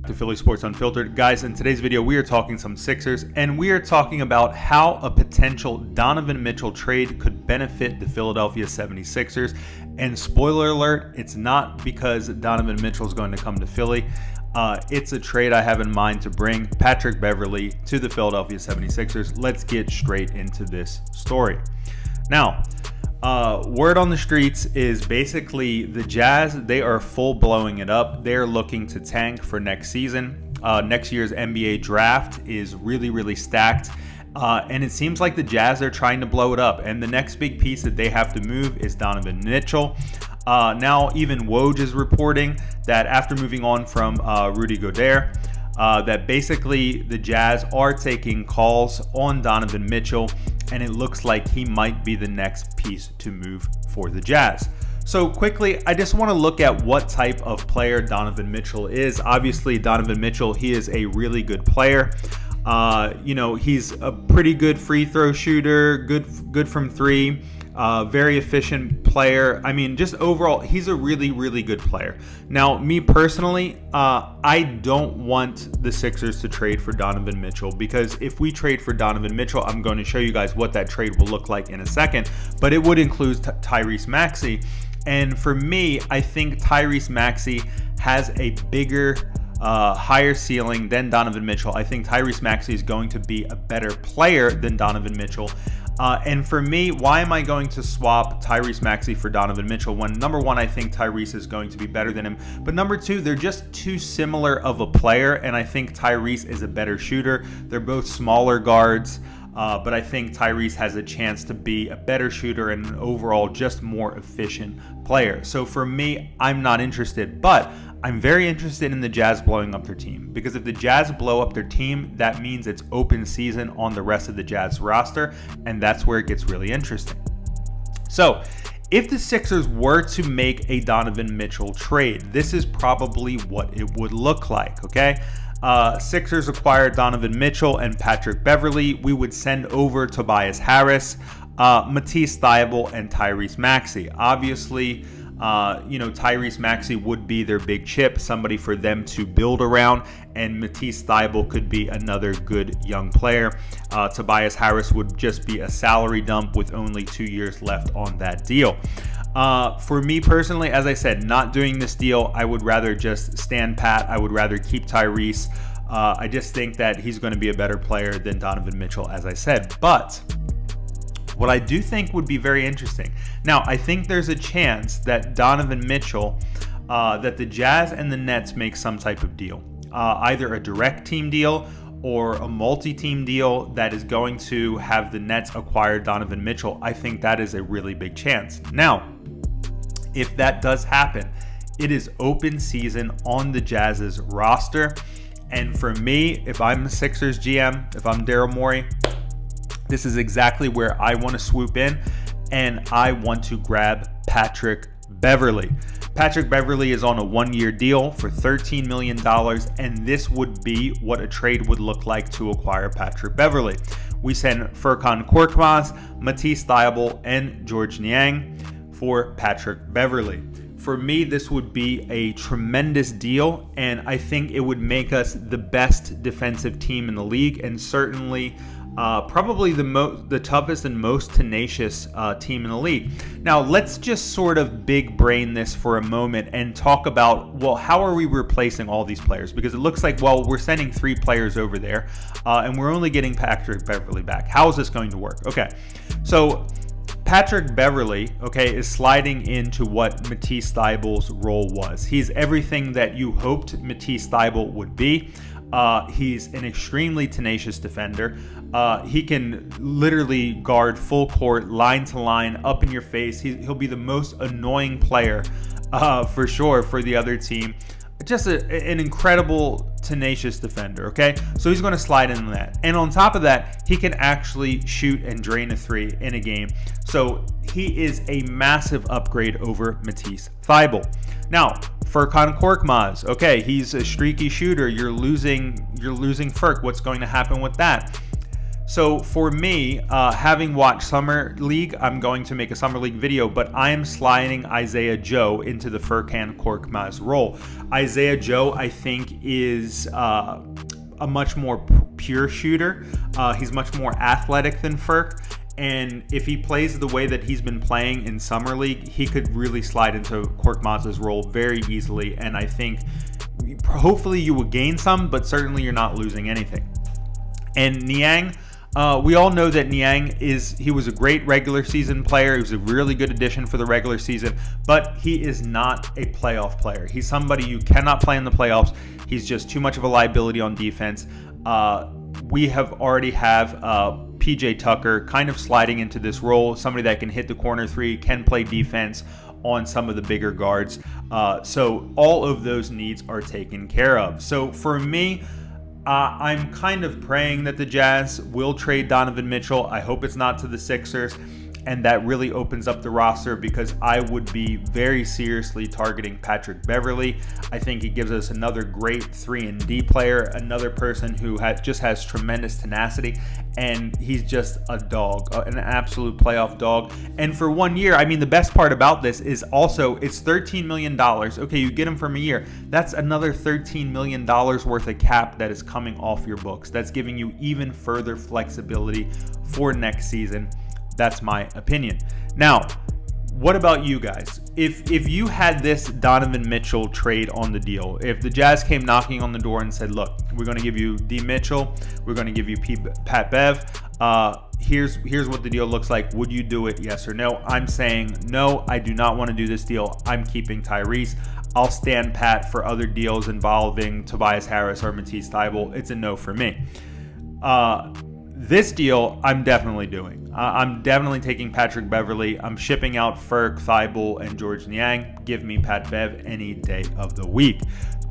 To Philly Sports Unfiltered. Guys, in today's video, we are talking some Sixers, and we are talking about how a potential Donovan Mitchell trade could benefit the Philadelphia 76ers. And spoiler alert, it's not because Donovan Mitchell is going to come to Philly. It's a trade I have in mind to bring Patrick Beverly to the Philadelphia 76ers. Let's get straight into this story. Now, word on the streets is basically the Jazz, they are full blowing it up. They're looking to tank for next season. Next year's NBA draft is really stacked. And it seems like the Jazz are trying to blow it up. And the next big piece that they have to move is Donovan Mitchell. Now, even Woj is reporting that after moving on from Rudy Gobert, that basically the Jazz are taking calls on Donovan Mitchell, and it looks like he might be the next piece to move for the Jazz. So quickly, I just want to look at what type of player Donovan Mitchell is. Obviously, Donovan Mitchell, he is a really good player. He's a pretty good free throw shooter, good from three. Very efficient player. I mean, just overall, he's a really good player. Now, me personally, I don't want the Sixers to trade for Donovan Mitchell, because if we trade for Donovan Mitchell, I'm going to show you guys what that trade will look like in a second, but it would include Tyrese Maxey. And for me, I think Tyrese Maxey has a bigger, higher ceiling than Donovan Mitchell. I think Tyrese Maxey is going to be a better player than Donovan Mitchell. And for me, why am I going to swap Tyrese Maxey for Donovan Mitchell when, number one, I think Tyrese is going to be better than him, but number two, they're just too similar of a player, and I think Tyrese is a better shooter. They're both smaller guards, but I think Tyrese has a chance to be a better shooter and an overall just more efficient player. So for me, I'm not interested, but I'm very interested in the Jazz blowing up their team, because if the Jazz blow up their team, that means it's open season on the rest of the Jazz roster, and that's where it gets really interesting. So, if the Sixers were to make a Donovan Mitchell trade, this is probably what it would look like, okay? Sixers acquire Donovan Mitchell and Patrick Beverly. We would send over Tobias Harris, Matisse Thybulle, and Tyrese Maxey. Obviously, Tyrese Maxey would be their big chip, somebody for them to build around, and Matisse Thybulle could be another good young player. Tobias Harris would just be a salary dump with only 2 years left on that deal. For me personally, as I said, not doing this deal. I would rather just stand pat. I would rather keep Tyrese. I just think that he's going to be a better player than Donovan Mitchell, as I said. But what I do think would be very interesting. Now, I think there's a chance that Donovan Mitchell, that the Jazz and the Nets make some type of deal. Either a direct team deal or a multi-team deal that is going to have the Nets acquire Donovan Mitchell. I think that is a really big chance. Now, if that does happen, it is open season on the Jazz's roster. And for me, if I'm the Sixers GM, if I'm Daryl Morey, this is exactly where I want to swoop in, and I want to grab Patrick Beverly. Patrick Beverly is on a one-year deal for $13 million, and this would be what a trade would look like to acquire Patrick Beverly. We send Furkan Korkmaz, Matisse Thybulle, and George Niang for Patrick Beverly. For me, this would be a tremendous deal, and I think it would make us the best defensive team in the league, and certainly probably the toughest and most tenacious team in the league. Now, let's just sort of big brain this for a moment and talk about, well, how are we replacing all these players? Because it looks like, well, we're sending 3 players over there, and we're only getting Patrick Beverly back. How is this going to work? Okay, so Patrick Beverly, is sliding into what Matisse Thybulle's role was. He's everything that you hoped Matisse Thybulle would be. He's an extremely tenacious defender. He can literally guard full court, line to line, up in your face. He'll be the most annoying player for sure for the other team. Just an incredible, tenacious defender, okay? So he's going to slide in that. And on top of that, he can actually shoot and drain a 3 in a game. So he is a massive upgrade over Matisse Thybulle. Now, Furkan Korkmaz, okay, he's a streaky shooter. You're losing Furk. What's going to happen with that? So for me, having watched Summer League, I'm going to make a Summer League video, but I am sliding Isaiah Joe into the Furkan Korkmaz role. Isaiah Joe, I think, is a much more pure shooter. He's much more athletic than Furk. And if he plays the way that he's been playing in Summer League, he could really slide into Korkmaz's role very easily. And I think hopefully you will gain some, but certainly you're not losing anything. And Niang, we all know that Niang he was a great regular season player. He was a really good addition for the regular season, but he is not a playoff player. He's somebody you cannot play in the playoffs. He's just too much of a liability on defense. We already have PJ Tucker kind of sliding into this role, somebody that can hit the corner three, can play defense on some of the bigger guards. So all of those needs are taken care of. So for me, I'm kind of praying that the Jazz will trade Donovan Mitchell. I hope it's not to the Sixers, and that really opens up the roster, because I would be very seriously targeting Patrick Beverly. I think he gives us another great 3-and-D player, another person who just has tremendous tenacity, and he's just a dog, an absolute playoff dog. And for 1 year, I mean, the best part about this is also it's $13 million. Okay, you get him from a year. That's another $13 million worth of cap that is coming off your books. That's giving you even further flexibility for next season. That's my opinion. Now, what about you guys? If you had this Donovan Mitchell trade on the deal, if the Jazz came knocking on the door and said, look, we're going to give you D. Mitchell, we're going to give you Pat Bev, here's what the deal looks like, would you do it, yes or no? I'm saying no, I do not want to do this deal. I'm keeping Tyrese. I'll stand pat for other deals involving Tobias Harris or Matisse Thybulle. It's a no for me. This deal, I'm definitely doing. I'm definitely taking Patrick Beverly. I'm shipping out Furk, Thybulle, and George Niang. Give me Pat Bev any day of the week.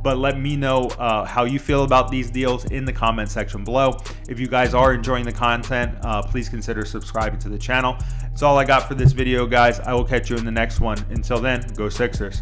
But let me know how you feel about these deals in the comment section below. If you guys are enjoying the content, please consider subscribing to the channel. That's all I got for this video, guys. I will catch you in the next one. Until then, go Sixers.